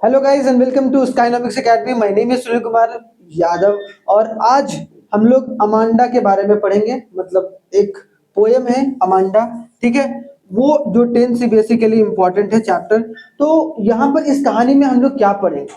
Hello guys and welcome to Skynomics academy. My name is Sunil Kumar Yadav और आज हम लोग अमांडा के बारे में पढ़ेंगे। मतलब एक पोयम है अमांडा, ठीक है। वो जो 10 सीबीएसई के लिए इम्पोर्टेंट है चैप्टर। तो यहाँ पर इस कहानी में हम लोग क्या पढ़ेंगे,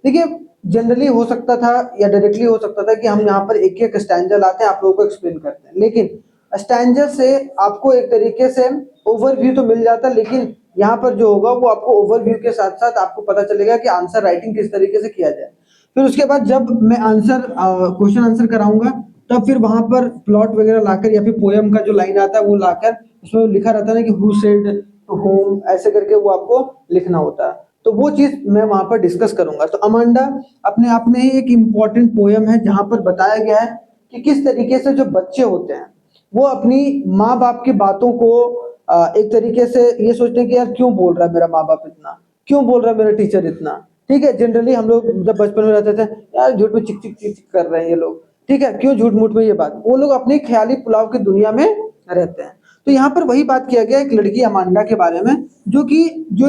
देखिए। जनरली हो सकता था या डायरेक्टली हो सकता था कि हम यहाँ पर एक एक स्टैंजा लाते हैं, आप लोगों को एक्सप्लेन करते हैं, लेकिन स्टैंजा से आपको एक तरीके से ओवरव्यू तो मिल जाता, लेकिन यहाँ पर जो होगा वो आपको ओवरव्यू के साथ साथ आपको पता चलेगा कि आंसर राइटिंग किस तरीके से किया जाए। फिर उसके बाद जब मैं आंसर क्वेश्चन आंसर कराऊंगा, तब फिर वहां पर प्लॉट वगैरह लाकर या फिर पोयम का जो लाइन आता है वो लाकर उसमें लिखा रहता है ना कि हु सेड टू होम, ऐसे करके वो आपको लिखना होता है। तो वो चीज मैं वहां पर डिस्कस करूंगा। तो अमांडा अपने आप में ही एक इम्पॉर्टेंट पोयम है जहां पर बताया गया है कि किस तरीके से जो बच्चे होते हैं वो अपनी माँ बाप की बातों को एक तरीके से ये सोचते हैं कि यार क्यों बोल रहा है मेरा माँ बाप इतना, क्यों बोल रहा है मेरा टीचर इतना, ठीक है। जनरली हम लोग जब बचपन में रहते थे, यार झूठ में चिक चिक चिक चिक कर रहे हैं ये लोग, ठीक है, क्यों झूठ मूठ में ये बात, वो लोग अपने ख्याली पुलाव की दुनिया में रहते हैं। तो यहाँ पर वही बात किया गया एक लड़की अमांडा के बारे में, जो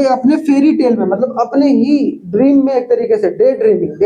अपने फेरी टेल में, मतलब अपने ही ड्रीम में, एक तरीके से डे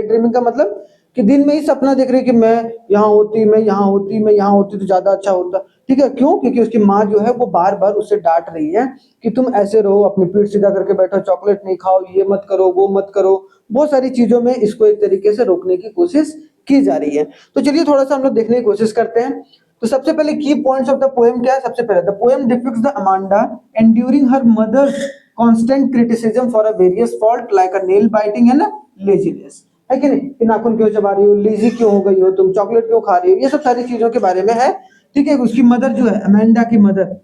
ड्रीमिंग का मतलब कि दिन में ही सपना देख रही है कि मैं यहाँ होती, मैं यहाँ होती, मैं यहाँ होती तो ज्यादा अच्छा होता, ठीक है। क्यों? क्योंकि उसकी माँ जो है वो बार बार उससे डांट रही है कि तुम ऐसे रहो, अपनी पीठ सीधा करके बैठो, चॉकलेट नहीं खाओ, ये मत करो, वो मत करो। बहुत सारी चीजों में इसको एक तरीके से रोकने की कोशिश की जा रही है। तो चलिए थोड़ा सा हम लोग देखने की कोशिश करते हैं। तो सबसे पहले की पॉइंट्स ऑफ द पोएम क्या है। सबसे पहले the poem depicts the Amanda enduring her mother's constant criticism for a various fault like a nail biting and laziness, है कि नहीं, कि नाखून क्यों चबा रही हो, लेजी क्यों हो गई हो तुम, चॉकलेट क्यों खा रही हो, ये सब सारी चीजों के बारे में है, ठीक है। उसकी मदर जो है अमेंडा की मदर,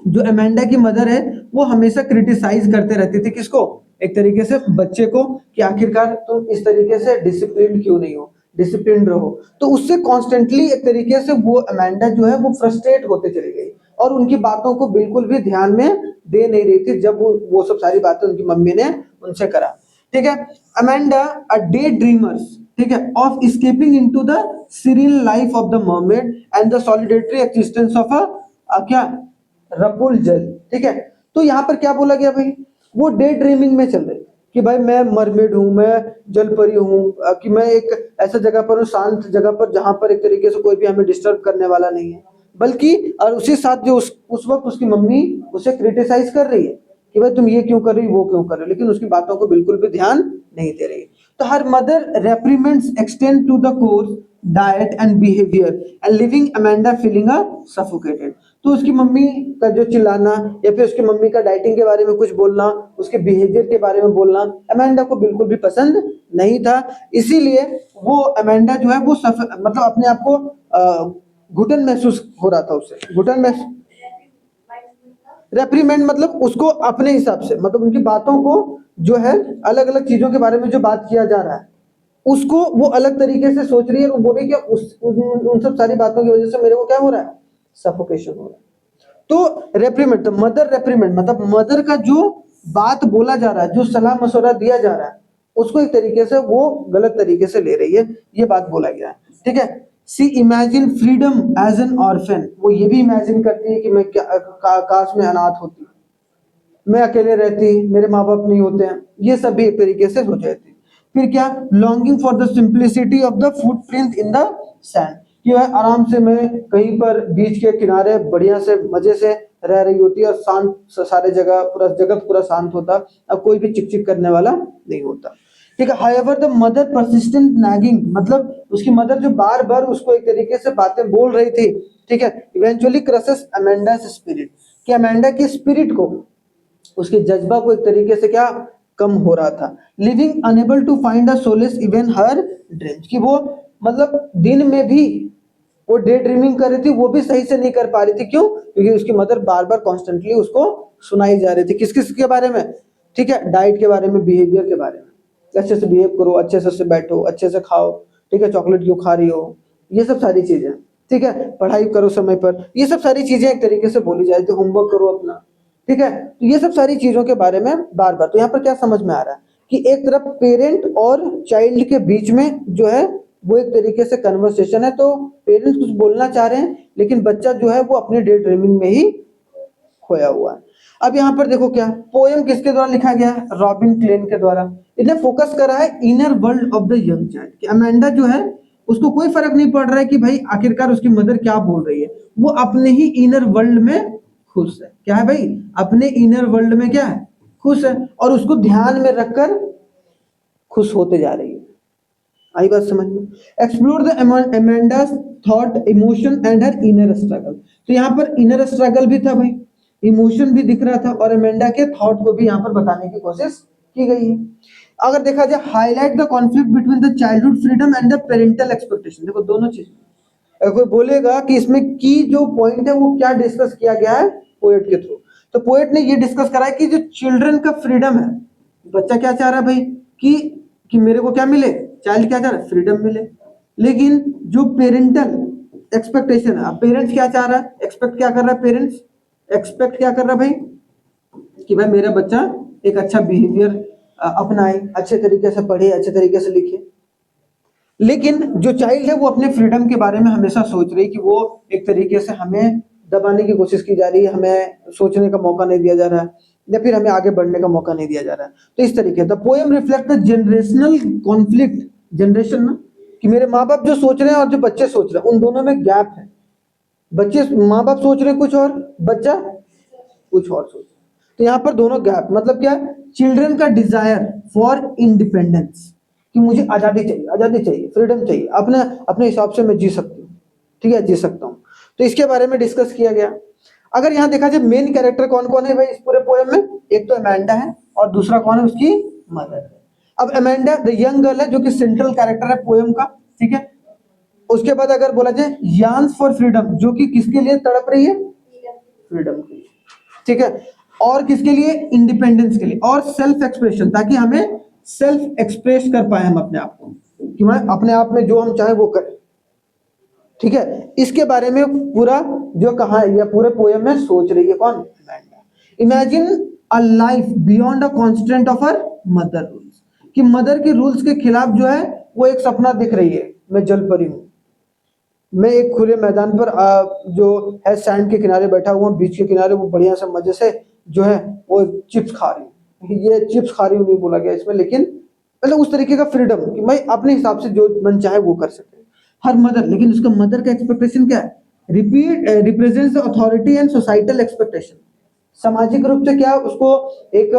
जो अमेंडा की मदर है वो हमेशा क्रिटिसाइज करते रहती थी किसको, एक तरीके से बच्चे को, कि आखिरकार तुम इस तरीके से डिसिप्लिन क्यों नहीं हो, डिसिप्लिन रहो। तो उससे कॉन्स्टेंटली एक तरीके से वो अमेंडा जो है वो फ्रस्ट्रेट होते चली गई और उनकी बातों को बिल्कुल भी ध्यान में दे नहीं रही थी जब वो सब सारी बातें उनकी मम्मी ने उनसे करा, ठीक है। अमेंडा अ डे ड्रीमर्स, ठीक है, of escaping into the serene life of the mermaid and the solitary existence of क्या रपुंजल, ठीक है। तो यहाँ पर क्या बोला गया भाई, वो डे ड्रीमिंग में चल रही कि भाई मैं मरमेड हूँ, मैं जल परी हूँ, कि मैं एक ऐसा जगह पर हूँ, शांत जगह पर, जहां पर एक तरीके से कोई भी हमें डिस्टर्ब करने वाला नहीं है। बल्कि और उसी साथ जो उस वक्त उसकी मम्मी उसे क्रिटिसाइज कर रही है कि भाई तुम ये क्यों कर रही, वो क्यों कर रही, लेकिन उसकी बातों को बिल्कुल भी ध्यान नहीं दे रही। तो her mother reprimands extend to the course, diet and behavior and leaving Amanda feeling suffocated। तो उसकी मम्मी का जो चिल्लाना या फिर उसकी मम्मी का डाइटिंग के बारे में कुछ बोलना, उसके बिहेवियर के बारे में बोलना अमेंडा को बिल्कुल भी पसंद नहीं था। इसीलिए वो अमेंडा जो है वो मतलब अपने आप को घुटन महसूस हो रहा था, उससे घुटन महसूस, रेप्रीमेंट मतलब उसको अपने हिसाब से, मतलब उनकी बातों को जो है अलग अलग चीजों के बारे में जो बात किया जा रहा है उसको वो अलग तरीके से सोच रही है। वो बोल रही है कि उन सब सारी बातों की वजह से मेरे को क्या हो रहा है, सफोकेशन हो रहा है। तो रेप्रीमेंट, तो मदर रेप्रीमेंट मतलब मदर का जो बात बोला जा रहा है, जो सलाह मशवरा दिया जा रहा है, उसको एक तरीके से वो गलत तरीके से ले रही है, ये बात बोला गया है, ठीक है। See imagine freedom as an orphan, वो ये भी इमेजिन करती है कि मैं काश में अनाथ होती, मैं अकेले रहती, मेरे माँ बाप नहीं होते हैं, ये सब भी एक तरीके से हो जाती। फिर क्या, longing for the simplicity of the footprint in the sand, कि वह आराम से मैं कहीं पर बीच के किनारे बढ़िया से मजे से रह रही होती है और शांत, सारे जगह पूरा जगत पूरा शांत होता, अब कोई भी चिक चिक करने वाला नहीं होता, ठीक है। However the mother persistent nagging, मतलब उसकी मदर जो बार बार उसको एक तरीके से बातें बोल रही थी, ठीक है, इवेंचुअली क्रसेस अमेंडा's स्पिरिट, कि अमेंडा की स्पिरिट को, उसके जज्बा को एक तरीके से क्या कम हो रहा था। Living unable to find a solace even her dreams, कि वो मतलब दिन में भी वो डे ड्रीमिंग कर रही थी, वो भी सही से नहीं कर पा रही थी। क्यों? क्योंकि उसकी मदर बार बार कॉन्स्टेंटली उसको सुनाई जा रही थी, किस किस के बारे में, ठीक है, डाइट के बारे में, बिहेवियर के बारे में, अच्छे से बिहेव करो, अच्छे से बैठो, अच्छे से खाओ, ठीक है, चॉकलेट क्यों खा रही हो, ये सब सारी चीजें, ठीक है, पढ़ाई करो समय पर, ये सब सारी चीजें एक तरीके से बोली जाए तो होमवर्क करो अपना, ठीक है। तो ये सब सारी चीजों के बारे में बार बार, तो यहाँ पर क्या समझ में आ रहा है कि एक तरफ पेरेंट और चाइल्ड के बीच में जो है वो एक तरीके से कन्वर्सेशन है, तो पेरेंट्स कुछ बोलना चाह रहे हैं लेकिन बच्चा जो है वो अपने डे ड्रीमिंग में ही खोया हुआ है। अब यहाँ पर देखो क्या पोयम किसके द्वारा लिखा गया है, रॉबिन क्लेन के द्वारा। इसने फोकस करा है inner world of the young child, कि अमेंडा जो है उसको कोई फर्क नहीं पड़ रहा है कि भाई आखिरकार उसकी मदर क्या बोल रही है, वो अपने ही इनर वर्ल्ड में खुश है। क्या है भाई, अपने इनर वर्ल्ड में क्या है, खुश है, और उसको ध्यान में रखकर खुश होते जा रही है। आई बात समझ में। Explore the Amanda's thought, emotion and her inner struggle. तो यहाँ पर इनर स्ट्रगल भी था भाई, इमोशन भी दिख रहा था, और अमेंडा के थॉट को भी यहाँ पर बताने की कोशिश की गई है। अगर देखा जाए highlight the conflict between the childhood freedom and the parental expectation. देखो दोनों चीज, अगर कोई बोलेगा कि इसमें की जो पॉइंट है वो क्या डिस्कस किया गया है पोएट के थ्रू, तो पोएट ने ये डिस्कस करा है कि जो चिल्ड्रन का फ्रीडम है, बच्चा क्या चाह रहा है भाई कि मेरे को क्या मिले, चाइल्ड क्या चाह रहा है, फ्रीडम मिले। लेकिन जो पेरेंटल एक्सपेक्टेशन है, पेरेंट्स क्या चाह रहा है, एक्सपेक्ट क्या कर रहा है, पेरेंट्स एक्सपेक्ट क्या कर रहा है भाई कि भाई मेरा बच्चा एक अच्छा बिहेवियर अपनाए, अच्छे तरीके से पढ़े, अच्छे तरीके से लिखे। लेकिन जो चाइल्ड है वो अपने फ्रीडम के बारे में हमेशा सोच रही है कि वो एक तरीके से हमें दबाने की कोशिश की जा रही है, हमें सोचने का मौका नहीं दिया जा रहा है, या फिर हमें आगे बढ़ने का मौका नहीं दिया जा रहा है। तो इस तरीके the poem reflect the generational conflict, generation ना, कि मेरे माँ बाप जो सोच रहे हैं और जो बच्चे सोच रहे हैं उन दोनों में गैप है। बच्चे, माँ बाप सोच रहे हैं कुछ और, बच्चा कुछ और सोच रहा है। तो यहाँ पर दोनों गैप, मतलब क्या, चिल्ड्रन का डिजायर फॉर इंडिपेंडेंस, कि मुझे आजादी चाहिए, आजादी चाहिए, फ्रीडम चाहिए, अपने अपने हिसाब से मैं जी सकती हूँ, ठीक है, जी सकता हूँ। तो इसके बारे में डिस्कस किया गया। अगर यहाँ देखा जाए मेन कैरेक्टर कौन कौन है भाई इस पूरे पोएम में, एक तो अमेंडा है और दूसरा कौन है, उसकी मदर है। अब अमेंडा द यंग गर्ल है जो कि सेंट्रल कैरेक्टर है पोएम का, ठीक है। उसके बाद अगर बोला जाए यान्स फॉर फ्रीडम, जो कि किसके लिए तड़प रही है, फ्रीडम के लिए, ठीक है, और किसके लिए, इंडिपेंडेंस के लिए, और सेल्फ एक्सप्रेशन, ताकि हमें सेल्फ एक्सप्रेस कर पाए हम अपने आप को, कि मैं अपने आप में जो हम चाहे वो करें, ठीक है। इसके बारे में पूरा जो कहा है या पूरे पोएम में सोच रही है कौन, Amanda. Imagine a life beyond a constant of her mother rules, कि मदर के रूल्स के खिलाफ जो है वो एक सपना दिख रही है, मैं जल परी हूँ, मैं एक खुले मैदान पर जो है सैंड के किनारे बैठा हुआ, बीच के किनारे, वो बढ़िया से मजे से जो है वो चिप्स खा रही हूँ। ये चिप्स खा रही हूँ नहीं बोला गया इसमें, लेकिन मतलब उस तरीके का फ्रीडम कि मैं अपने हिसाब से जो मन चाहे वो कर सके हर मदर। लेकिन उसका मदर का एक्सपेक्टेशन क्या है, represents authority and societal expectation. सामाजिक रूप से क्या उसको एक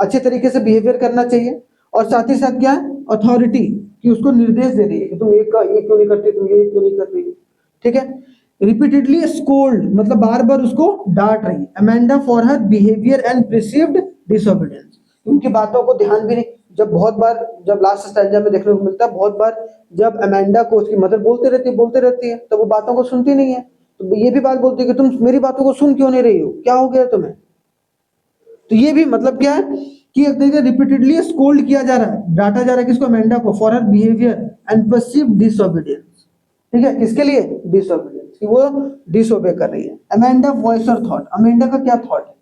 अच्छे तरीके से बिहेवियर करना चाहिए, और साथ ही साथ क्या है, अथॉरिटी, कि उसको निर्देश दे रही है कि तुम ये क्यों नहीं करती, तुम ये क्यों नहीं कर रही, ठीक है। रिपीटेडली स्कोल्ड, मतलब बार बार उसको डांट रही है Amanda for her behaviour and perceived disobedience, उनकी बातों को ध्यान भी नहीं। जब बहुत बार, जब लास्ट स्टैंजा में देखने को मिलता है बहुत बार, जब अमेंडा को उसकी मदर बोलते रहती है तो वो बातों को सुनती नहीं है, तो ये भी बात बोलती है कि तुम मेरी बातों को सुन क्यों नहीं रही हो, क्या हो गया तुम्हें। तो ये भी मतलब क्या है कि एक तरीके रिपीटेडली स्कोल्ड किया जा रहा है, डांटा जा रहा है किसको, अमेंडा को, for her behaviour and perceive disobedience, ठीक है, किसके लिए, डिसोबीडियंस, कि वो डिसोबे कर रही है। अमेंडा वॉइस और थॉट, अमेंडा का क्या थॉट है,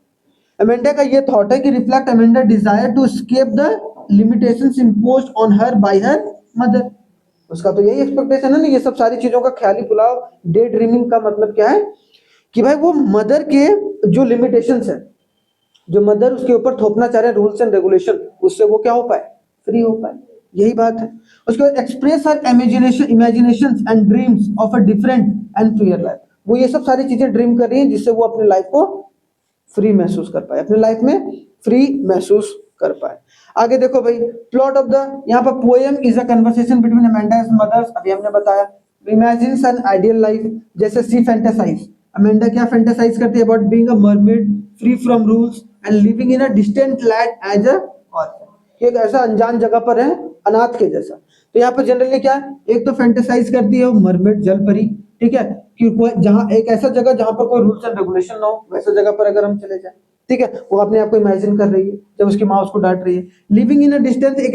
अमेंडा का ये थॉट है कि reflect Amanda desire to escape the limitations imposed on her by her mother. उसका तो यही एक्सपेक्टेशन है ना, ये सब सारी चीजों का ख्याली पुलाव, डे ड्रीमिंग का मतलब क्या है कि भाई वो मदर के जो लिमिटेशंस है, जो मदर उसके ऊपर थोपना चाह रहे हैं रूल्स एंड रेगुलेशन, उससे वो क्या हो पाए, फ्री हो पाए, यही बात है। उसके बाद express her imaginations and dreams of a different and freer life, वो ये सब सारी चीजें ड्रीम कर रही हैं जिससे वो अपने लाइफ को फ्री महसूस कर पाए, अपने लाइफ में फ्री महसूस कर पाए। आगे देखो भाई, प्लॉट ऑफ द, यहाँ पर poem is a conversation between Amanda and mothers, अभी हमने बताया। इमेजिन्स एन आइडियल लाइफ, जैसे सी फैंटेसाइज, अमेंडा क्या फैंटेसाइज करती है, about being a mermaid free from rules and living in a distant land as a orphan, एक ऐसा अनजान जगह पर है, अनाथ के जैसा। तो यहाँ पर जनरली क्या, एक तो फैंटेसाइज करती है वो मरमेड, जल परी, ठीक है, कि कोई जहाँ एक ऐसा जगह जहां पर कोई रूल्स एंड रेगुलेशन ना हो, वैसे जगह पर अगर हम चले जाएं, ठीक है, वो अपने आप को इमेजिन कर रही है जब उसकी माँ उसको डांट रही है। लिविंग इन अ डिस्टेंस, एक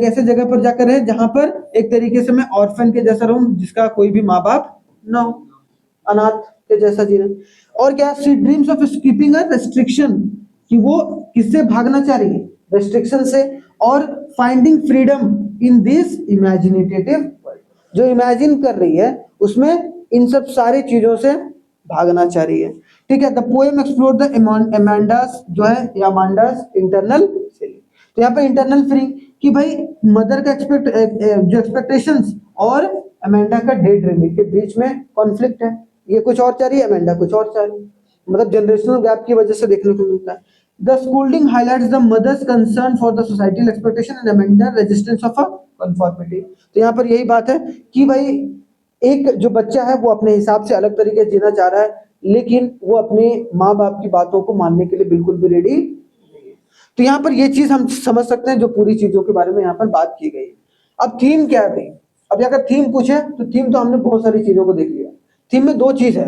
ऐसे जगह पर जाकर है जहां पर एक तरीके से मैं ऑर्फन के जैसा रहूं, जिसका कोई भी माँ बाप ना हो, अनाथ के जैसा जीना। और क्या, see dreams of skipping a restriction, कि वो किससे भागना चाह रही है, रेस्ट्रिक्शन से, और finding freedom in this imaginative world, जो इमेजिन कर रही है उसमें इन सब सारी चीजों से भागना चाह रही है, ठीक ठीक है। द पोएम एक्सप्लोर द अमांडास जो है, अमांडास इंटरनल फीलिंग। तो यहाँ पे इंटरनल फीलिंग कि भाई मदर का जो एक्सपेक्टेशंस और अमेंडा का डे ड्रीमिंग के बीच में कॉन्फ्लिक्ट है। ये कुछ और चाह रही है, अमेंडा कुछ और चाह रही है, मतलब जनरेशनल गैप की वजह से देखने को मिलता है। The schooling highlights the mother's concern for the societal expectation and Amanda resistance of a conformity. तो यहाँ पर यही बात है कि भाई एक जो बच्चा है वो अपने हिसाब से अलग तरीके से जीना चाह रहा है, लेकिन वो अपने माँ बाप की बातों को मानने के लिए बिल्कुल भी रेडी नहीं है। तो यहाँ पर ये चीज हम समझ सकते हैं जो पूरी चीजों के बारे में यहाँ पर बात की गई। अब थीम क्या है भाई? अब अगर थीम पूछे तो थीम तो हमने बहुत सारी चीजों को देख लिया। थीम में दो चीज है,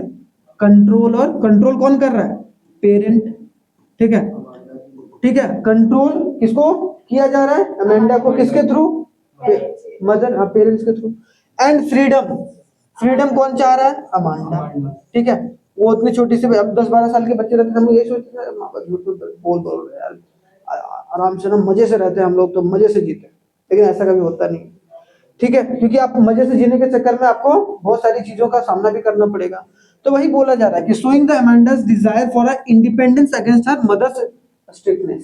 कंट्रोल, और कंट्रोल कौन कर रहा है? पेरेंट। ठीक है, ठीक है। कंट्रोल किसको किया जा रहा है? अमेंडा को। किसके थ्रू? मदर, हाँ, पेरेंट्स के थ्रू। एंड फ्रीडम, फ्रीडम कौन चाह रहा है? अमांडा। ठीक है, वो इतनी छोटी सी, अब 10-12 साल के बच्चे रहते हैं, हम यही सोचते हैं माँ बाप झूठ बोल रहे यार, आराम से ना मजे से रहते हैं हम लोग, तो मजे से जीते, लेकिन ऐसा कभी होता नहीं। ठीक है, क्योंकि आप मजे से जीने के चक्कर में आपको बहुत सारी चीजों का सामना भी करना पड़ेगा। तो वही बोला जा रहा है कि showing the Amanda's desire for a independence against her mother's strictness,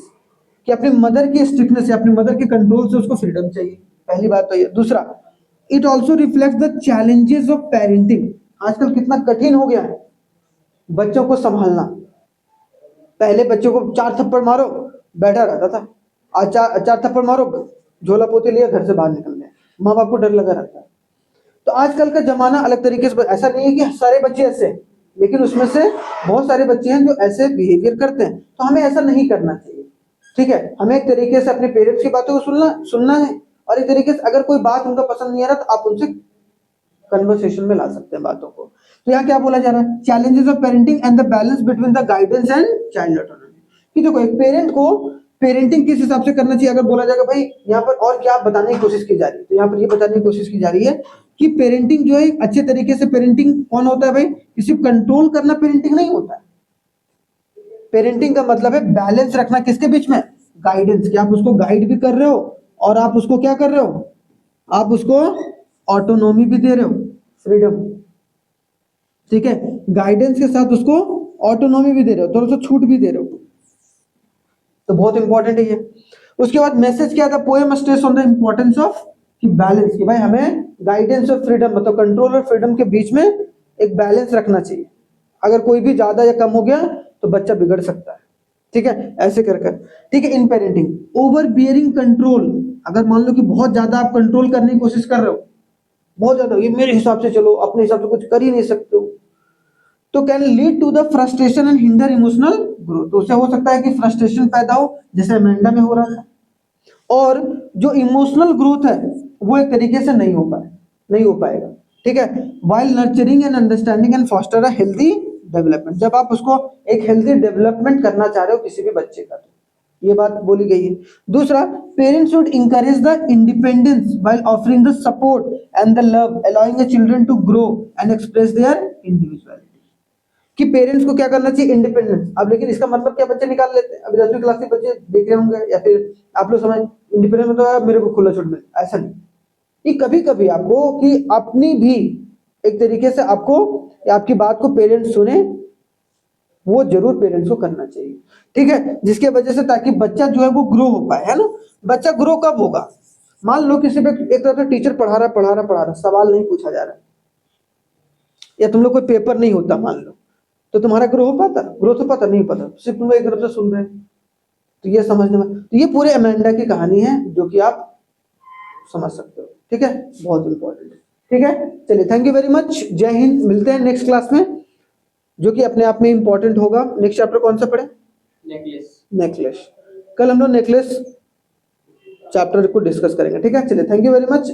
कि अपनी मदर की स्ट्रिक्टनेस से, अपनी मदर के कंट्रोल से उसको फ्रीडम चाहिए। पहली बात तो ये। दूसरा, it also reflect the challenges of parenting. आजकल कितना कठिन हो गया है बच्चों को संभालना। पहले बच्चों को 4 थप्पड़ मारो बैठा रहता था, आज 4 थप्पड़ मारो झोला पोते लिया घर से बाहर निकल गया, माँ बाप को डर लगा रहता है। तो आजकल का जमाना अलग तरीके से, ऐसा नहीं है कि सारे बच्चे ऐसे, लेकिन उसमें से बहुत सारे बच्चे हैं जो ऐसे बिहेवियर करते हैं। तो हमें ऐसा नहीं करना चाहिए। ठीक है, हमें एक तरीके से अपने पेरेंट्स की बातों को सुनना है, और एक तरीके से अगर कोई बात उनका पसंद नहीं आ रहा तो आप उनसे कन्वर्सेशन में ला सकते हैं बातों को। तो यहाँ क्या बोला जा रहा है? Challenges of parenting and the balance between the guidance and child autonomy. कि देखो, एक पेरेंट को पेरेंटिंग किस हिसाब से करना चाहिए। अगर बोला जाएगा भाई यहाँ पर और क्या बताने की कोशिश की जा रही है, तो यहाँ पर ये बताने की कोशिश की जा रही है कि पेरेंटिंग जो है अच्छे तरीके से, पेरेंटिंग कौन होता है भाई? किसी को कंट्रोल करना पेरेंटिंग नहीं होता है। पेरेंटिंग का मतलब है बैलेंस रखना किसके बीच में? गाइडेंस, कि आप उसको गाइड भी कर रहे हो और आप उसको क्या कर रहे हो? आप उसको ऑटोनॉमी भी दे रहे हो, फ्रीडम। ठीक है, गाइडेंस के साथ उसको ऑटोनॉमी भी दे रहे हो, थोड़ा सा छूट भी दे रहे हो। तो बहुत इंपॉर्टेंट है ये। उसके बाद मैसेज क्या था? Poem stress on the importance of कि बैलेंस, कि भाई हमें गाइडेंस और फ्रीडम, मतलब कंट्रोल और फ्रीडम के बीच में एक बैलेंस रखना चाहिए। अगर कोई भी ज्यादा या कम हो गया तो बच्चा बिगड़ सकता है। ठीक है, ऐसे कर कर। ठीक है, इन पेरेंटिंग ओवर बियरिंग कंट्रोल, अगर मान लो कि बहुत ज्यादा आप कंट्रोल करने की कोशिश कर रहे हो, बहुत ज्यादा, ये मेरे हिसाब से चलो, अपने हिसाब से कुछ कर ही नहीं सकते हो, तो can lead to the frustration and hinder emotional growth. तो उससे हो सकता है कि फ्रस्ट्रेशन पैदा हो, जैसे अमेंडा में हो रहा था, और जो इमोशनल ग्रोथ है वो एक तरीके से नहीं हो पाएगा। ठीक है, while nurturing and understanding and foster a healthy development, जब आप उसको एक हेल्दी डेवलपमेंट करना चाह रहे हो किसी भी बच्चे का, तो ये बात बोली गई है। दूसरा, parents should encourage the independence while offering the support and the love allowing the children to grow and express their individuality, कि पेरेंट्स को क्या करना चाहिए? इंडिपेंडेंस। अब लेकिन इसका मतलब क्या बच्चे निकाल लेते हैं, अभी 10वीं क्लास के बच्चे देख रहे होंगे, या फिर आप लोग समझ, इंडिपेंडेंस मतलब मेरे को खुला छूट मिले, ऐसा नहीं। कि कभी कभी आपको कि अपनी भी एक तरीके से आपको, आपकी बात को पेरेंट्स सुने, वो जरूर पेरेंट्स को करना चाहिए। ठीक है, जिसके वजह से ताकि बच्चा जो है वो ग्रो हो पाए, है ना। बच्चा ग्रो कब होगा? मान लो किसी पे एक तरह से टीचर पढ़ा रहा, सवाल नहीं पूछा जा रहा है, या तुम लोग कोई पेपर नहीं होता मान लो, तो तुम्हारा ग्रो हो पाता? ग्रोथ हो पाता? नहीं पता, सिर्फ तुम एक तरफ से सुन रहे हैं। तो ये समझने में, तो ये पूरे अमेंडा की कहानी है जो कि आप समझ सकते हो। ठीक है, बहुत इंपॉर्टेंट है। ठीक है, चलिए, थैंक यू वेरी मच, जय हिंद। मिलते हैं नेक्स्ट क्लास में, जो कि अपने आप में इंपॉर्टेंट होगा। नेक्स्ट चैप्टर कौन सा पढ़े? नेकलेस। कल हम लोग नेकलेस चैप्टर को डिस्कस करेंगे। ठीक है, चलिए, थैंक यू वेरी मच।